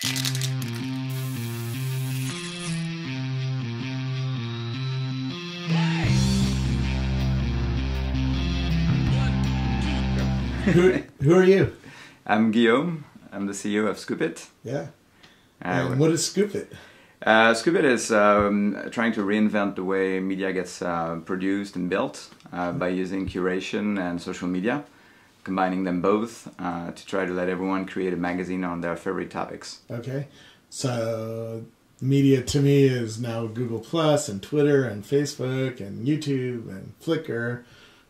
Who are you? I'm Guillaume. I'm the CEO of Scoop.It. Yeah. And what is Scoop.It? Scoop.It is trying to reinvent the way media gets produced and built by using curation and social media, combining them both to try to let everyone create a magazine on their favorite topics. Okay. So media to me is now Google Plus and Twitter and Facebook and YouTube and Flickr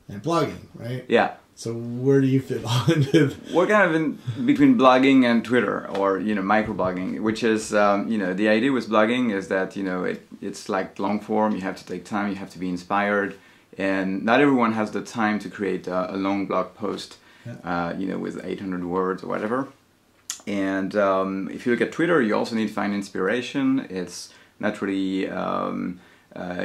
and blogging, right? Yeah. So where do you fit on into? We're kind of in between blogging and Twitter, or microblogging, which is the idea with blogging is that it's like long form. You have to take time, you have to be inspired, and not everyone has the time to create a long blog post, with 800 words or whatever. And if you look at Twitter, you also need to find inspiration. It's not really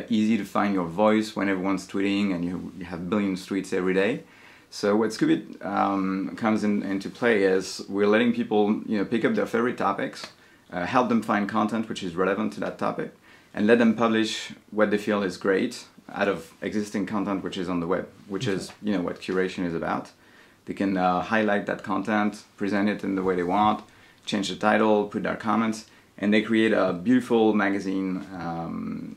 easy to find your voice when everyone's tweeting, and you have billions of tweets every day. So what Scoop.It comes into play is we're letting people pick up their favorite topics, help them find content which is relevant to that topic, and let them publish what they feel is great out of existing content which is on the web, which is what curation is about. They can highlight that content, present it in the way they want, change the title, put their comments, and they create a beautiful magazine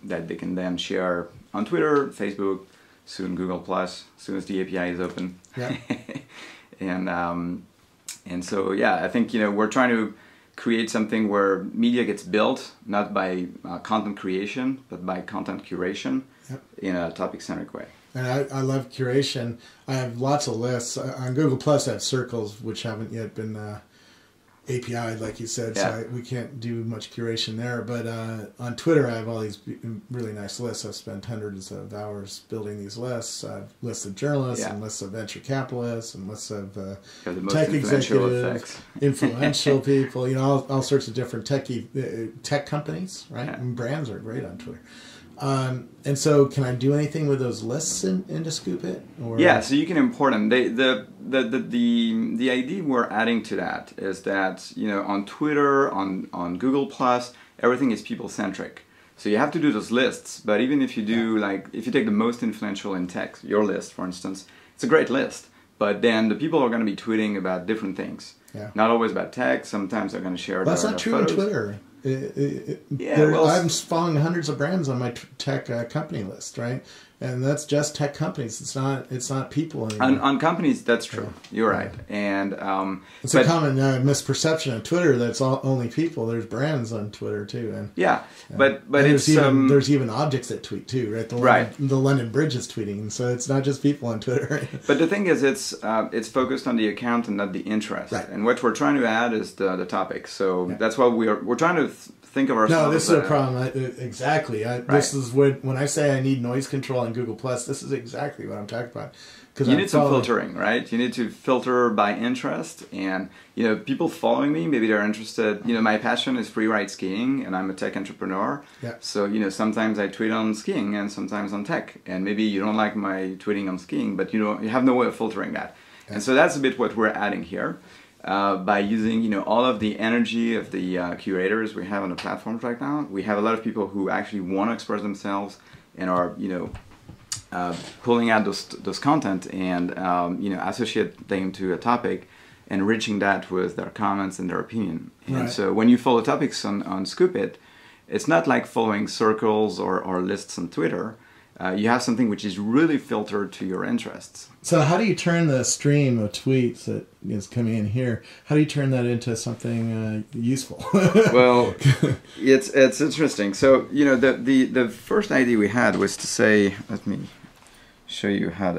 that they can then share on Twitter, Facebook, soon Google Plus, as soon as the API is open. Yeah. and so I think we're trying to create something where media gets built not by content creation but by content curation in a topic-centric way. And I love curation. I have lots of lists on Google Plus. I have circles which haven't yet been API'd, like you said, so we can't do much curation there. But on Twitter, I have all these really nice lists. I've spent hundreds of hours building these lists. I've lists of journalists and lists of venture capitalists and lists of tech executives, influential people. All sorts of different tech companies, right? Yeah. And brands are great on Twitter. And so, can I do anything with those lists into Scoop.It? Yeah, so you can import them. The idea we're adding to that is that on Twitter, on Google Plus, everything is people centric. So you have to do those lists. But even if you do if you take the most influential in tech, your list, for instance, it's a great list. But then the people are going to be tweeting about different things. Yeah. Not always about tech. Sometimes they're going to share. That's not true on Twitter. I'm following hundreds of brands on my tech company list, right? And that's just tech companies. It's not people anymore. On companies, that's true. Yeah. You're right. And it's a common misperception on Twitter that it's only people. There's brands on Twitter too, and but it's there's even objects that tweet too, right? The London Bridge is tweeting, so it's not just people on Twitter. But the thing is, it's focused on the account and not the interest. Right. And what we're trying to add is the topic. So that's why we're trying to think of ourselves. No, this is a problem. Exactly. This is when I say I need noise control on Google Plus. This is exactly what I'm talking about. You need some filtering, right? You need to filter by interest, and people following me, maybe they're interested. My passion is freeride skiing, and I'm a tech entrepreneur. Yeah. So sometimes I tweet on skiing, and sometimes on tech, and maybe you don't like my tweeting on skiing, but you have no way of filtering that. Yeah. And so that's a bit what we're adding here. By using all of the energy of the curators we have on the platforms right now. We have a lot of people who actually want to express themselves and are pulling out those content and associate them to a topic, enriching that with their comments and their opinion. And so when you follow topics on Scoop.It, it's not like following circles or lists on Twitter. You have something which is really filtered to your interests. So how do you turn the stream of tweets that is coming in here, how do you turn that into something useful? Well, it's interesting. So, the first idea we had was to say, let me show you how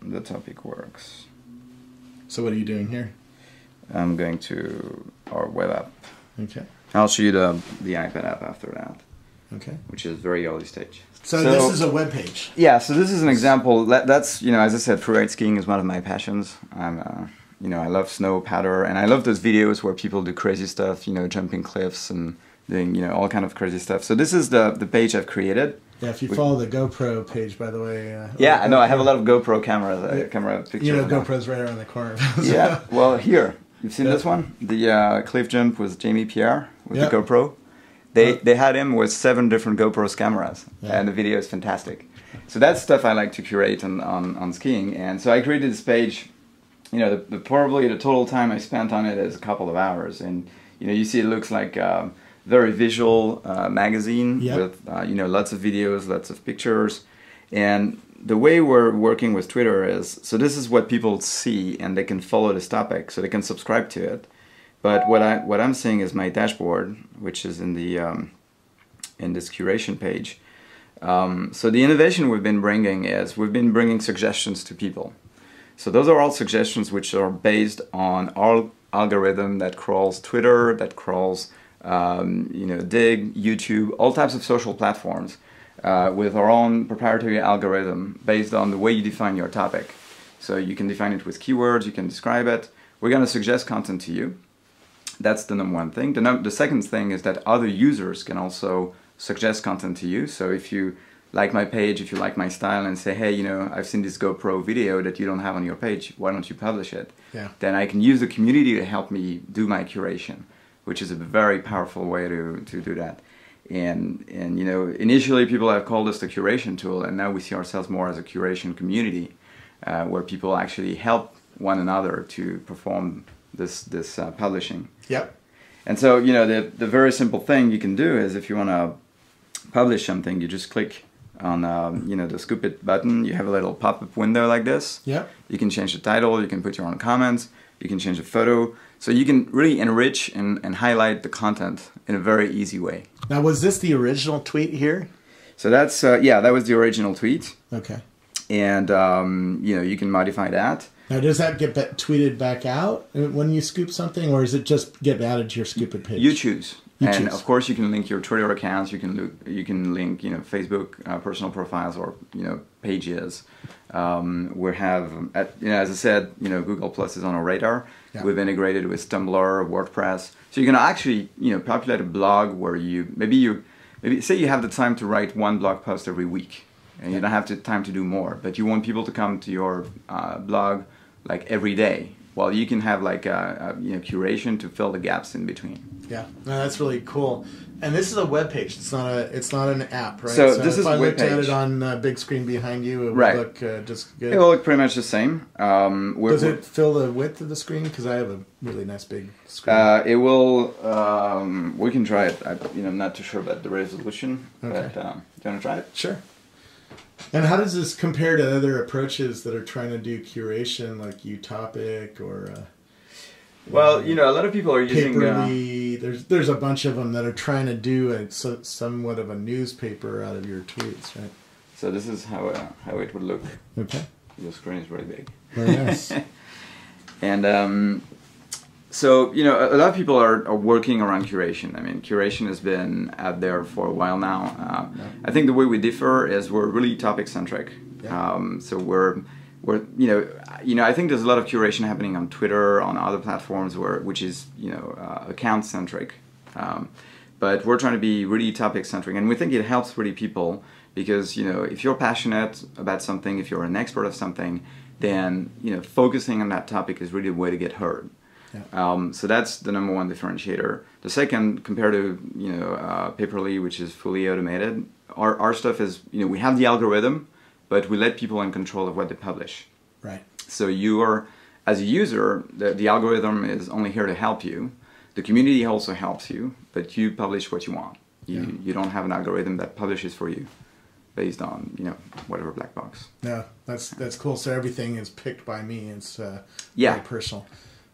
the topic works. So what are you doing here? I'm going to our web app. Okay. I'll show you the iPad app after that. Okay. Which is very early stage. So this is a web page. Yeah, so this is an example. That's, as I said, freeride skiing is one of my passions. I love snow patter, and I love those videos where people do crazy stuff, jumping cliffs and doing, all kind of crazy stuff. So this is the page I've created. Yeah, if you follow the GoPro page, by the way. I know. I have a lot of GoPro camera pictures. GoPro's right around the corner. Yeah, well, here. You've seen this one? The cliff jump with Jamie Pierre with the GoPro. They had him with 7 different GoPro cameras, and the video is fantastic. So that's stuff I like to curate on skiing, and so I created this page. You know, probably the total time I spent on it is a couple of hours, and you know, you see it looks like a very visual magazine with you know, lots of videos, lots of pictures, and the way we're working with Twitter is, so this is what people see, and they can follow this topic, so they can subscribe to it. But what I'm seeing is my dashboard, which is in the in this curation page. So the innovation we've been bringing is we've been bringing suggestions to people. So those are all suggestions which are based on our algorithm that crawls Twitter, that crawls you know, Dig, YouTube, all types of social platforms with our own proprietary algorithm based on the way you define your topic. So you can define it with keywords, you can describe it. We're going to suggest content to you. That's the number one thing. The second thing is that other users can also suggest content to you. So if you like my page, if you like my style and say, hey, you know, I've seen this GoPro video that you don't have on your page, why don't you publish it? Then I can use the community to help me do my curation, which is a very powerful way to do that. And you know, initially people have called us the curation tool, and now we see ourselves more as a curation community where people actually help one another to perform this publishing. And so, you know, the very simple thing you can do is if you want to publish something, you just click on you know, the Scoop.It button. You have a little pop-up window like this. You can change the title, you can put your own comments, you can change the photo. So you can really enrich and highlight the content in a very easy way. Now, was this the original tweet here? So that's, yeah, that was the original tweet. Okay. And, you know, you can modify that. Now, does that get tweeted back out when you scoop something, or does it just get added to your Scoop.It page? You choose. And of course, you can link your Twitter accounts. You can link, you know, Facebook personal profiles or, you know, pages. We have, you know, as I said, you know, Google Plus is on our radar. We've integrated with Tumblr, WordPress, so you can actually, you know, populate a blog where maybe say you have the time to write 1 blog post every week, and you don't have the time to do more, but you want people to come to your blog like every day. Well, you can have like a you know, curation to fill the gaps in between. No, that's really cool. And this is a web page. It's not an app, right? So this is if I a web looked at page. it on the big screen behind you, it would look just good. It will look pretty much the same. Does it fill the width of the screen? Because I have a really nice big screen. It will. We can try it. You know, I'm not too sure about the resolution. Okay. But do you want to try it? Sure. And how does this compare to other approaches that are trying to do curation, like Utopic or? Well, you know, a lot of people are using. Paperly, there's a bunch of them that are trying to do somewhat of a newspaper out of your tweets, right? So this is how it would look. Okay. The screen is really big. Very nice. And so, you know, a lot of people are working around curation. I mean, curation has been out there for a while now. I think the way we differ is we're really topic centric. So we're you know, I think there's a lot of curation happening on Twitter, on other platforms which is, you know, account centric. But we're trying to be really topic centric, and we think it helps really people because, you know, if you're passionate about something, if you're an expert of something, then, you know, focusing on that topic is really the way to get heard. So that's the number one differentiator. The second, compared to, you know, Paperly, which is fully automated, our stuff is, you know, we have the algorithm, but we let people in control of what they publish. Right. So you are, as a user, the algorithm is only here to help you. The community also helps you, but you publish what you want. You don't have an algorithm that publishes for you based on, you know, whatever black box. No, that's cool. So everything is picked by me. It's very personal.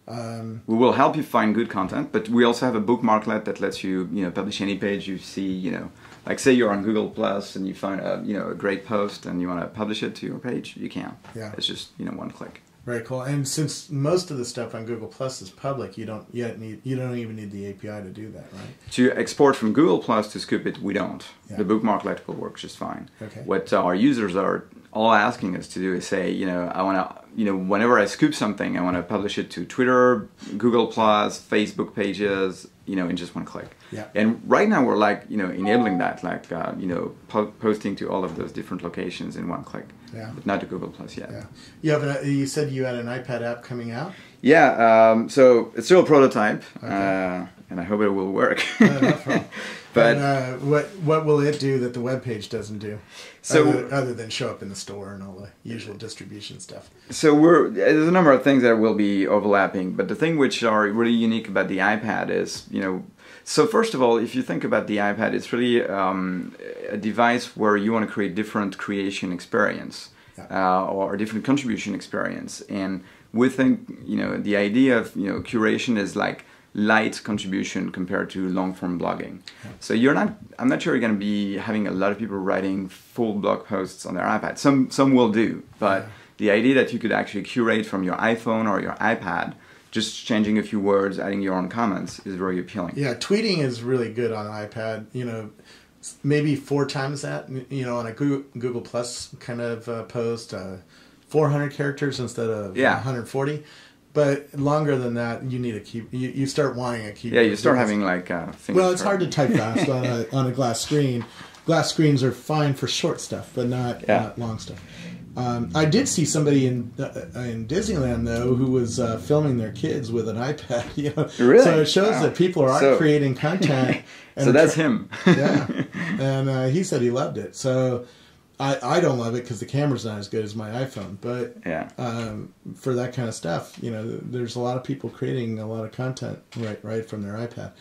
We will help you find good content, but we also have a bookmarklet that lets you, you know, publish any page you see. You know, like say you're on Google Plus and you find a great post and you want to publish it to your page, you can. It's just, you know, one click. Very cool. And since most of the stuff on Google Plus is public, you don't even need the API to do that, right? To export from Google Plus to Scoop.It, we don't. The bookmarklet will work just fine. What our users are all asking us to do is say, I want to, whenever I scoop something, I want to publish it to Twitter, Google Plus, Facebook pages, in just one click. Yeah. And right now we're like, enabling that, like, posting to all of those different locations in one click. Yeah. But not to Google Plus yet. Yeah. You said you had an iPad app coming out? Yeah. So it's still a prototype, okay. And I hope it will work. No problem. But what will it do that the web page doesn't do? So other than show up in the store and all the usual distribution stuff. So there's a number of things that will be overlapping, but the thing which are really unique about the iPad is, so first of all, if you think about the iPad, it's really a device where you want to create different creation experience, or different contribution experience. And within, the idea of, curation is like light contribution compared to long-form blogging. Yeah. So I'm not sure you're going to be having a lot of people writing full blog posts on their iPad. Some will do, but the idea that you could actually curate from your iPhone or your iPad, just changing a few words, adding your own comments, is very appealing. Yeah, tweeting is really good on iPad. Maybe 4 times that, on a Google Plus kind of post, 400 characters instead of 140. But longer than that, you need a keyboard. You start wanting a keyboard. Yeah, you start having like well, it's hard to type fast on a glass screen. Glass screens are fine for short stuff, but not long stuff. I did see somebody in Disneyland though who was filming their kids with an iPad. Really? So it shows that people are creating content. And so that's him. Yeah, and he said he loved it. So. I don't love it because the camera's not as good as my iPhone, but for that kind of stuff, there's a lot of people creating a lot of content right from their iPad.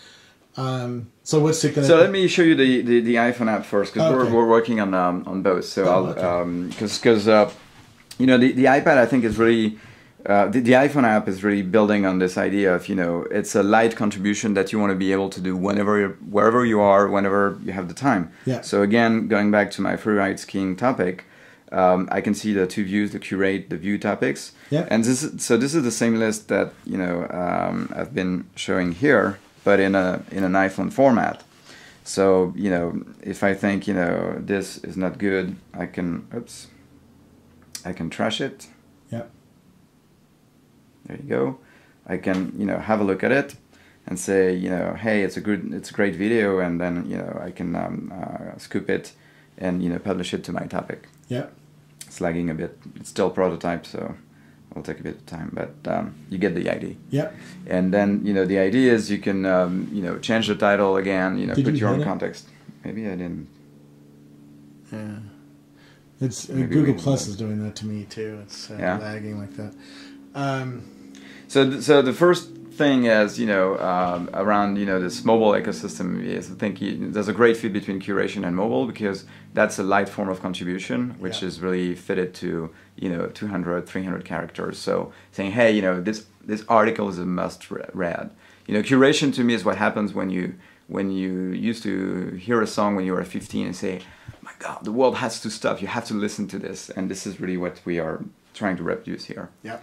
So what's it going to? So let me show you the iPhone app first, because we're working on both. So because the iPad, I think, is really the iPhone app is really building on this idea of it's a light contribution that you want to be able to do wherever you are, whenever you have the time. Yeah. So again, going back to my free ride skiing topic, I can see the 2 views, the curate, the view topics. Yeah. And this is the same list that I've been showing here, but in an iPhone format. So if I think this is not good, I can trash it. Yeah. There you go. I can have a look at it and say hey, it's a great video, and then I can scoop it and publish it to my topic. Yeah. It's lagging a bit. It's still prototype, so it'll take a bit of time, but you get the idea. Yeah. And then the idea is you can change the title again. Put your own context. Maybe I didn't. Yeah. It's Google Plus is doing that to me too. It's lagging like that. So the first thing is around this mobile ecosystem is I think there's a great fit between curation and mobile, because that's a light form of contribution which is really fitted to 200, 300 characters. So saying hey this article is a must read. Curation to me is what happens when you used to hear a song when you were 15 and say, my God, the world has to stop. You have to listen to this, and this is really what we are trying to reproduce here. Yeah.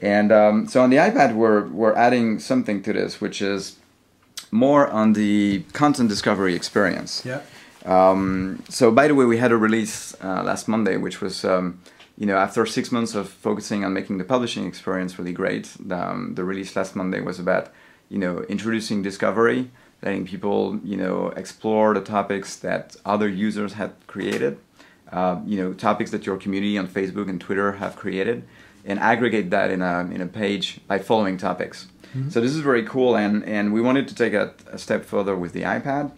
And so on the iPad, we're adding something to this, which is more on the content discovery experience. Yeah. So by the way, we had a release last Monday, which was after 6 months of focusing on making the publishing experience really great. The release last Monday was about introducing discovery, letting people explore the topics that other users had created, topics that your community on Facebook and Twitter have created, and aggregate that in a page by following topics. Mm-hmm. So this is very cool, and we wanted to take a step further with the iPad,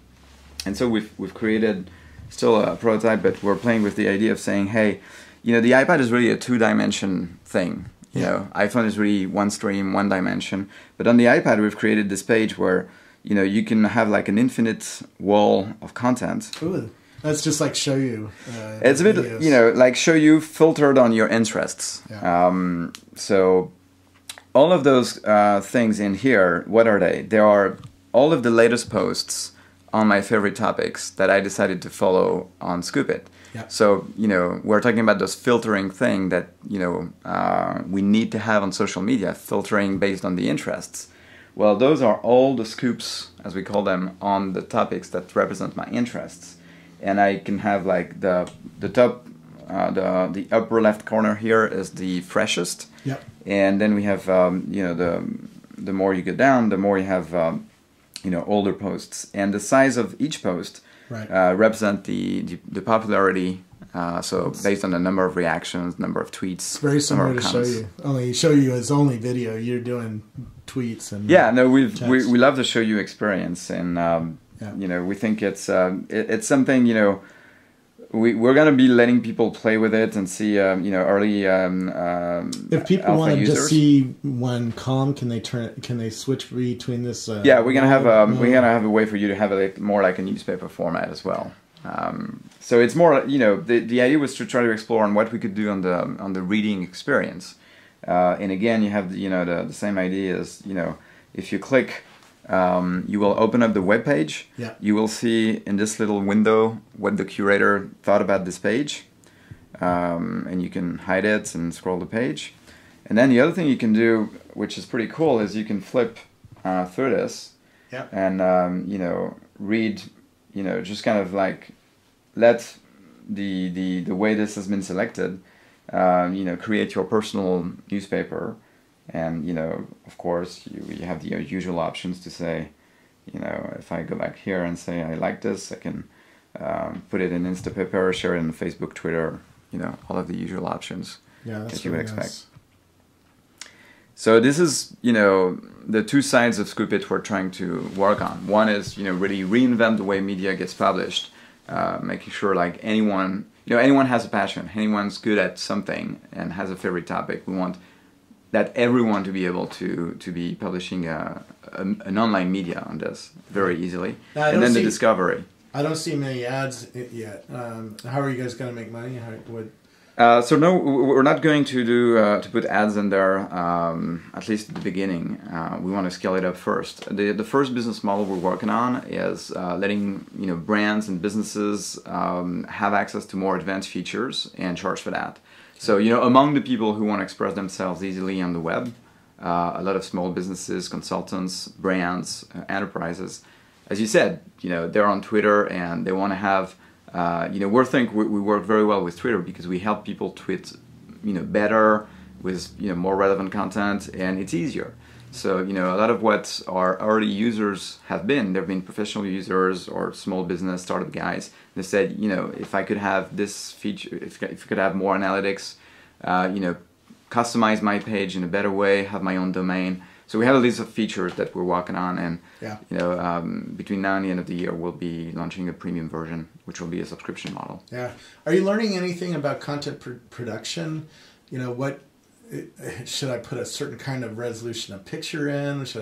and so we've created still a prototype, but we're playing with the idea of saying, hey, the iPad is really a 2-dimension thing. iPhone is really one stream, one dimension, but on the iPad we've created this page where you can have like an infinite wall of content. Ooh. That's just like show you. It's a bit, videos. Like show you filtered on your interests. Yeah. So all of those things in here, what are they? They are all of the latest posts on my favorite topics that I decided to follow on Scoop.It. Yeah. So, we're talking about those filtering thing that, we need to have on social media, filtering based on the interests. Well, those are all the scoops, as we call them, on the topics that represent my interests. And I can have like the top the upper left corner here is the freshest. Yep. And then we have you know, the more you go down, the more you have you know, older posts, and the size of each post represent the popularity. So based on the number of reactions, number of tweets. It's very similar to show you as only video. You're doing tweets and we love the show you experience, and you know, we think it's something, you know, we're gonna be letting people play with it and see you know, early if people want to just see one column, can they switch between this? Yeah, we're gonna have a way for you to have it more like a newspaper format as well. So it's more, you know, the idea was to try to explore on what we could do on the reading experience. And again, you have you know, the same idea as, you know, if you click, you will open up the web page. Yeah. You will see in this little window what the curator thought about this page, and you can hide it and scroll the page. And then the other thing you can do, which is pretty cool, is you can flip through this, and you know, read, you know, just kind of like let the way this has been selected, you know, create your personal newspaper. And, you know, of course, you have the usual options to say, you know, if I go back here and say I like this, I can put it in Instapaper, share it on Facebook, Twitter, you know, all of the usual options that you would expect. Nice. So this is, you know, the two sides of Scoop.It we're trying to work on. One is, you know, really reinvent the way media gets published, making sure like anyone, you know, anyone has a passion, anyone's good at something and has a favorite topic. We want that everyone to be able to be publishing an online media on this very easily. Now, and then the discovery. I don't see many ads yet. How are you guys going to make money? So no, we're not going to do to put ads in there, at least at the beginning. We want to scale it up first. The first business model we're working on is letting, you know, brands and businesses have access to more advanced features and charge for that. So, you know, among the people who want to express themselves easily on the web, a lot of small businesses, consultants, brands, enterprises, as you said, you know, they're on Twitter and they want to have, you know, we work very well with Twitter because we help people tweet, you know, better with, you know, more relevant content, and it's easier. So, you know, a lot of what our early users have been, they've been professional users or small business startup guys. They said, you know, if I could have this feature, if I could have more analytics, you know, customize my page in a better way, have my own domain. So we have a list of features that we're working on, and you know, between now and the end of the year, we'll be launching a premium version, which will be a subscription model. Yeah. Are you learning anything about content production? You know, what should I put a certain kind of resolution of picture in? Is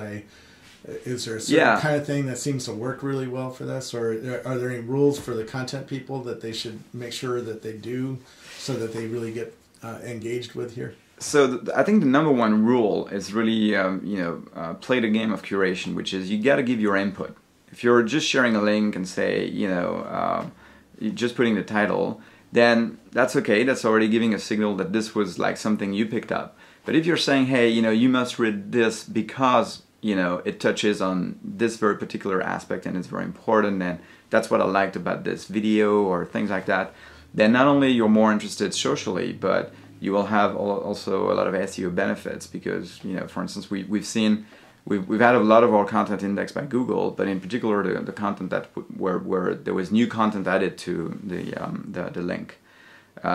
there a certain kind of thing that seems to work really well for this, or are there any rules for the content people that they should make sure that they do so that they really get engaged with here? So I think the number one rule is really, you know, play the game of curation, which is you got to give your input. If you're just sharing a link and say, you know, you're just putting the title, then that's okay. That's already giving a signal that this was like something you picked up. But if you're saying, hey, you know, you must read this because, you know, it touches on this very particular aspect and it's very important, and that's what I liked about this video or things like that, then not only you're more interested socially, but you will have also a lot of SEO benefits because, you know, for instance, we've had a lot of our content indexed by Google, but in particular the content that where there was new content added to the link.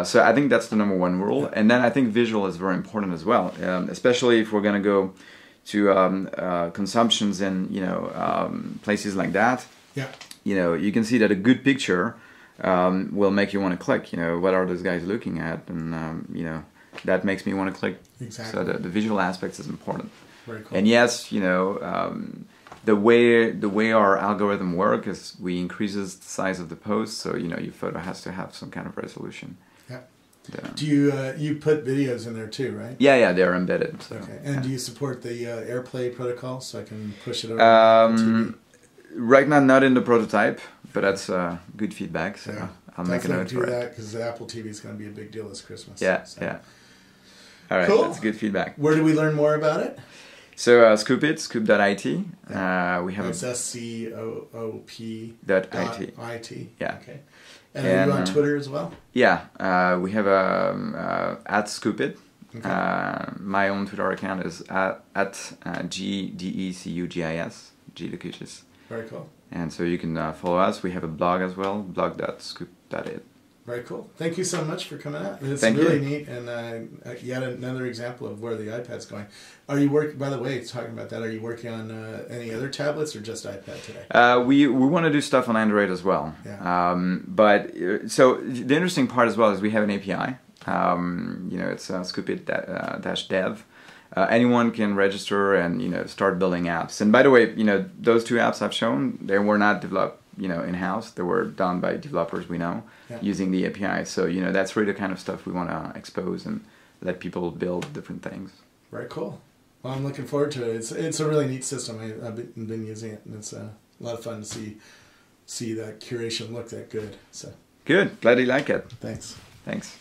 So I think that's the number one rule, and then I think visual is very important as well, especially if we're going to go to consumptions in, you know, places like that. Yeah. You know, you can see that a good picture will make you want to click. You know, what are those guys looking at, and you know, that makes me want to click. Exactly. So the visual aspects is important. Very cool. And yes, you know, the way our algorithm works is we increases the size of the post, so you know your photo has to have some kind of resolution. Yeah. Do you put videos in there too, right? Yeah, they're embedded. So, okay. And do you support the AirPlay protocol so I can push it over to TV? Right now, not in the prototype, but that's good feedback. So yeah. I'll make a note for it. Do that because the Apple TV is going to be a big deal this Christmas. Yeah, so. yeah. All right, cool. That's good feedback. Where do we learn more about it? So Scoop.It, Scoop.It. Yeah. We have It's SCOOP.IT. Yeah. Okay. And are you on Twitter as well? Yeah, we have at Scoop.It. Okay. My own Twitter account is at GDECUGIS, G-Lucutius. Very cool. And so you can follow us. We have a blog as well, blog.scoop.it. Very cool. Thank you so much for coming out. It's Thank really you. neat, and yet another example of where the iPad's going. Are you by the way, talking about that, are you working on any other tablets or just iPad today? We want to do stuff on Android as well. Yeah. So the interesting part as well is we have an API. It's Scoop.It-dev. Anyone can register and start building apps. And by the way, those two apps I've shown, they were not developed in-house. They were done by developers we know using the API. So that's really the kind of stuff we want to expose and let people build different things. Very cool. Well, I'm looking forward to it. It's a really neat system. I've been using it, and it's a lot of fun to see that curation look that good. So good. Glad you like it. Thanks. Thanks.